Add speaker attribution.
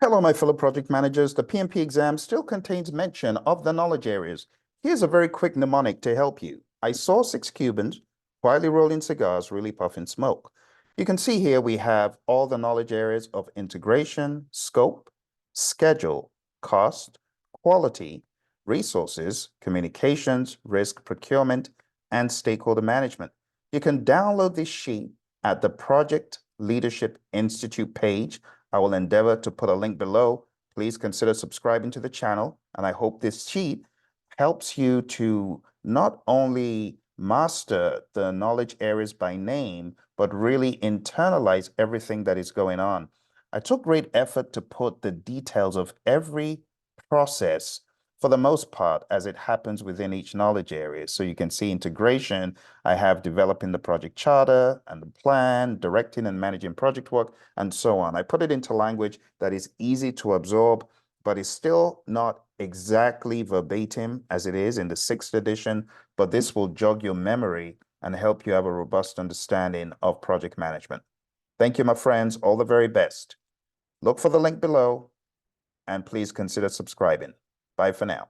Speaker 1: Hello, my fellow project managers. The PMP exam still contains mention of the knowledge areas. Here's a very quick mnemonic to help you. I saw 6 Cubans quietly rolling cigars, really puffing smoke. You can see here we have all the knowledge areas of integration, scope, schedule, cost, quality, resources, communications, risk, procurement, and stakeholder management. You can download this sheet at the Project Leadership Institute page. I will endeavor to put a link below. Please consider subscribing to the channel, and I hope this sheet helps you to not only master the knowledge areas by name, but really internalize everything that is going on. I took great effort to put the details of every process, for the most part, as it happens within each knowledge area. So you can see integration. I have developing the project charter and the plan, directing and managing project work, and so on. I put it into language that is easy to absorb, but is still not exactly verbatim as it is in the 6th edition, but this will jog your memory and help you have a robust understanding of project management. Thank you, my friends. All the very best. Look for the link below, and please consider subscribing. Bye for now.